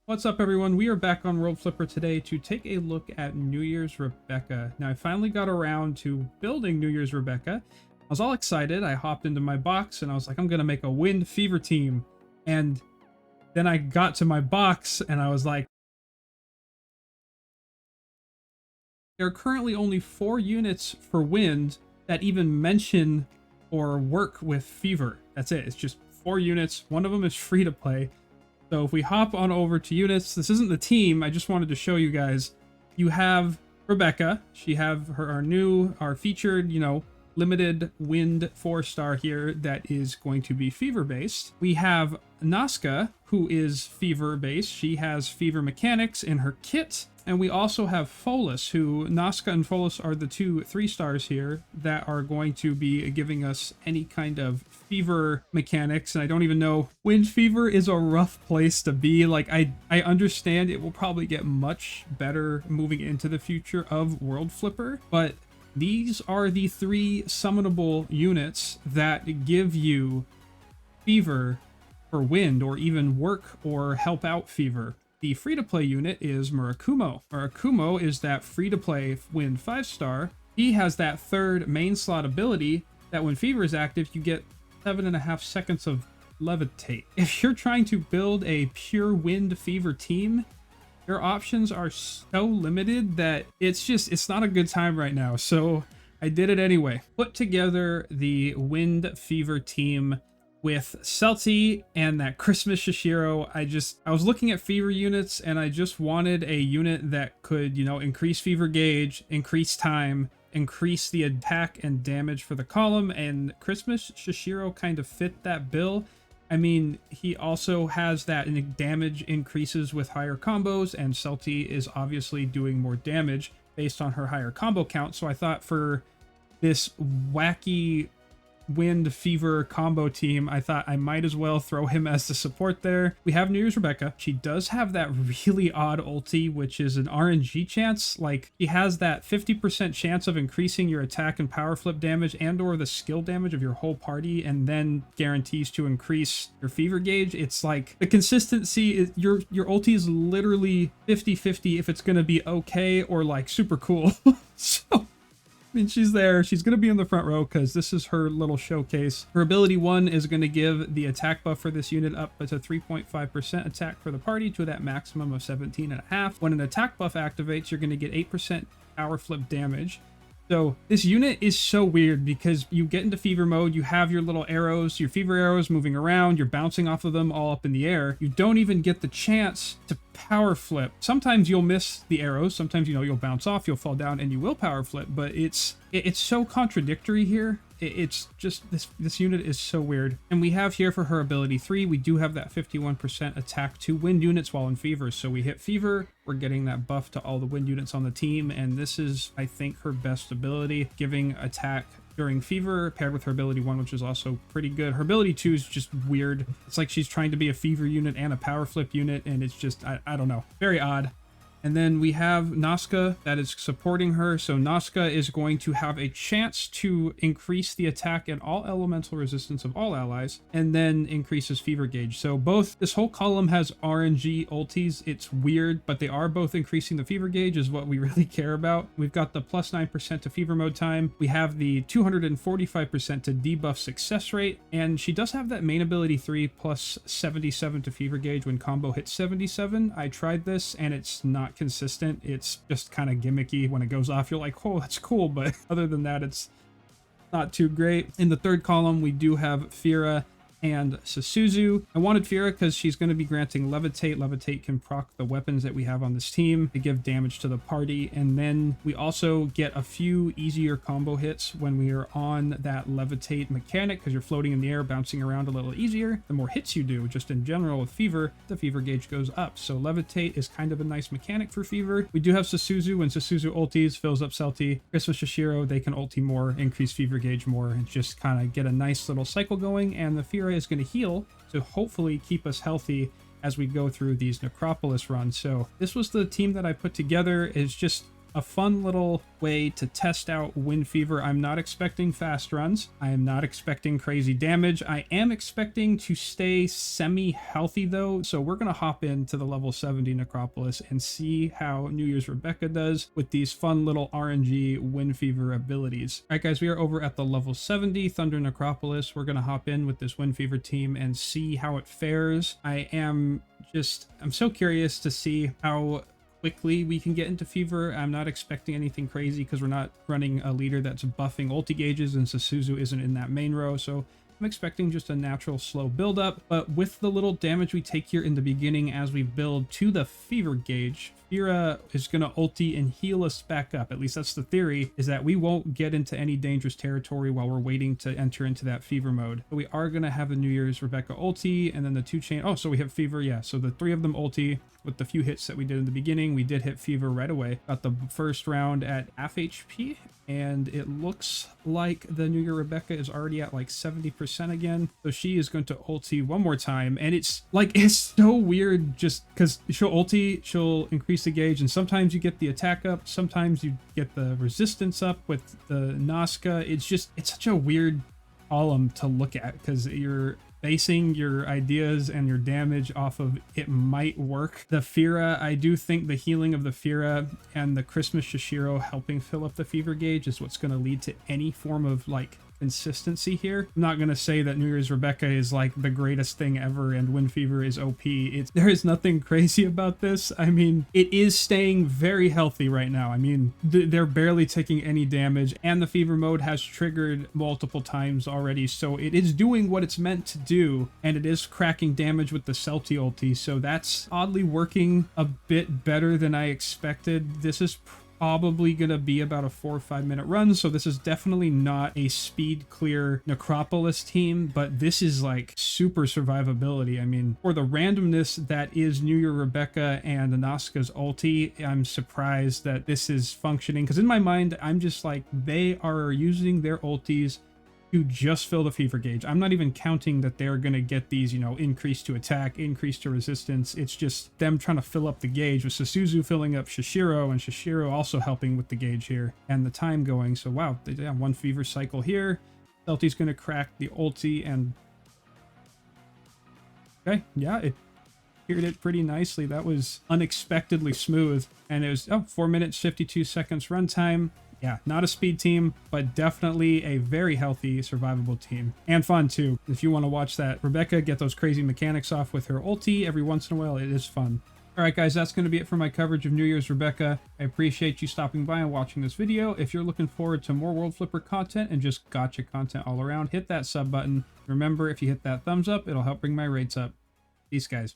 What's up, everyone? We are back on World Flipper today to take a look at New Year's Rebecca. Now, I finally got around to building New Year's Rebecca. I was all excited. I hopped into my box and I was like, I'm going to make a wind fever team. And then I got to my box and I was like, there are currently only 4 units for wind that even mention or work with fever. That's it. It's just 4 units. One of them is free to play. So if we hop on over to units, this isn't the team. I just wanted to show you guys. You have Rebecca. She have our featured, limited wind 4-star here that is going to be fever based. We have Naska, who is fever based. She has fever mechanics in her kit. And we also have Folus, who Naska and Folus are the 2 3-stars here that are going to be giving us any kind of fever mechanics. And I don't even know, wind fever is a rough place to be. Like, I understand it will probably get much better moving into the future of World Flipper, but these are the 3 summonable units that give you fever for wind, or even work or help out fever. The free-to-play unit is Murakumo. Murakumo is that free-to-play wind 5-star. He has that 3rd main slot ability that when fever is active, you get 7.5 seconds of levitate. If you're trying to build a pure wind fever team, your options are so limited that it's not a good time right now. So I did it anyway. Put together the wind fever team with Celtie and that Christmas Shasuzu. I was looking at fever units and I just wanted a unit that could, increase fever gauge, increase time, increase the attack and damage for the column, and Christmas Shasuzu kind of fit that bill. I mean, he also has that damage increases with higher combos, and Celtie is obviously doing more damage based on her higher combo count. So I thought for this wacky wind fever combo team, I thought I might as well throw him as the support there. We have New Year's Rebecca. She does have that really odd ulti, which is an RNG chance. Like, he has that 50% chance of increasing your attack and power flip damage and or the skill damage of your whole party, and then guarantees to increase your fever gauge. It's like the consistency is, your ulti is literally 50-50 if it's going to be okay or like super cool. So I mean, she's there. She's going to be in the front row because this is her little showcase. Her ability 1 is going to give the attack buff for this unit up to 3.5% attack for the party to that maximum of 17.5. When an attack buff activates, you're going to get 8% power flip damage. So this unit is so weird because you get into fever mode, you have your little arrows, your fever arrows moving around, you're bouncing off of them all up in the air. You don't even get the chance to power flip. Sometimes you'll miss the arrows, sometimes you'll bounce off, you'll fall down, and you will power flip, but it's so contradictory here. It's just, this unit is so weird. And we have here for her ability 3, we do have that 51% attack to wind units while in fever. So we hit fever, we're getting that buff to all the wind units on the team, and this is, I think, her best ability, giving attack during fever paired with her ability 1, which is also pretty good. Her ability 2 is just weird. It's like she's trying to be a fever unit and a power flip unit, and it's just, I don't know, very odd. And then we have Naska that is supporting her. So Naska is going to have a chance to increase the attack and all elemental resistance of all allies, and then increases fever gauge. So this whole column has RNG ultis. It's weird, but they are both increasing the fever gauge is what we really care about. We've got the plus 9% to fever mode time. We have the 245% to debuff success rate. And she does have that main ability 3 plus 77 to fever gauge when combo hits 77. I tried this and it's not consistent. It's just kind of gimmicky. When it goes off, you're like, oh, that's cool, but other than that, it's not too great. In the 3rd column, we do have Phiria and Sha Suzu. I wanted Phiria because she's going to be granting levitate. Levitate can proc the weapons that we have on this team to give damage to the party, and then we also get a few easier combo hits when we are on that levitate mechanic because you're floating in the air, bouncing around a little easier. The more hits you do, just in general with fever, the fever gauge goes up. So levitate is kind of a nice mechanic for fever. We do have Sha Suzu. When Sha Suzu ultis, fills up Celtie. Christmas Shasuzu, they can ulti more, increase fever gauge more, and just kind of get a nice little cycle going. And the Phiria is going to heal to hopefully keep us healthy as we go through these necropolis runs. So this was the team that I put together. Is just a fun little way to test out Windfever. I'm not expecting fast runs. I am not expecting crazy damage. I am expecting to stay semi-healthy though, so we're gonna hop into the level 70 Necropolis and see how New Year's Rebecca does with these fun little RNG Windfever abilities. All right, guys, we are over at the level 70 Thunder Necropolis. We're gonna hop in with this Windfever team and see how it fares. I'm so curious to see how quickly we can get into Fever. I'm not expecting anything crazy because we're not running a leader that's buffing ulti gauges, and Shasuzu isn't in that main row, so I'm expecting just a natural slow build up. But with the little damage we take here in the beginning as we build to the Fever gauge, Phiria is going to ulti and heal us back up. At least that's the theory, is that we won't get into any dangerous territory while we're waiting to enter into that Fever mode. But we are going to have the New Year's Rebecca ulti, and then the 2 chain. Oh, so we have Fever, yeah. So the 3 of them ulti. With the few hits that we did in the beginning, we did hit Fever right away. Got the first round at half HP, and it looks like the New Year Rebecca is already at like 70% again. So she is going to ulti one more time, and it's so weird just because she'll ulti, she'll increase the gauge, and sometimes you get the attack up, sometimes you get the resistance up with the Naska. It's such a weird column to look at because you're basing your ideas and your damage off of it might work. The Phiria, I do think the healing of the Phiria and the Christmas Shasuzu helping fill up the Fever gauge is what's going to lead to any form of like consistency here. I'm not going to say that New Year's Rebecca is like the greatest thing ever and Windfever is OP. There is nothing crazy about this. I mean, it is staying very healthy right now. I mean, they're barely taking any damage, and the Fever mode has triggered multiple times already, so it is doing what it's meant to do, and it is cracking damage with the Celtie ulti, so that's oddly working a bit better than I expected. This is probably gonna be about a 4 or 5 minute run, so this is definitely not a speed clear Necropolis team, but this is like super survivability. I mean, for the randomness that is New Year Rebecca and Naska's ulti, I'm surprised that this is functioning, because in my mind I'm just like, they are using their ultis to just fill the Fever gauge. I'm not even counting that they're gonna get these, you know, increase to attack, increase to resistance. It's just them trying to fill up the gauge, with Suzu filling up Shasuzu, and Shasuzu also helping with the gauge here and the time going. So wow, they have 1 Fever cycle here. Celtie's gonna crack the ulti, and okay, yeah, it cleared it pretty nicely. That was unexpectedly smooth, and it was 4 minutes 52 seconds runtime. Yeah, not a speed team, but definitely a very healthy, survivable team. And fun, too. If you want to watch that Rebecca get those crazy mechanics off with her ulti every once in a while, it is fun. Alright guys, that's going to be it for my coverage of New Year's Rebecca. I appreciate you stopping by and watching this video. If you're looking forward to more World Flipper content and just gotcha content all around, hit that sub button. Remember, if you hit that thumbs up, it'll help bring my rates up. Peace, guys.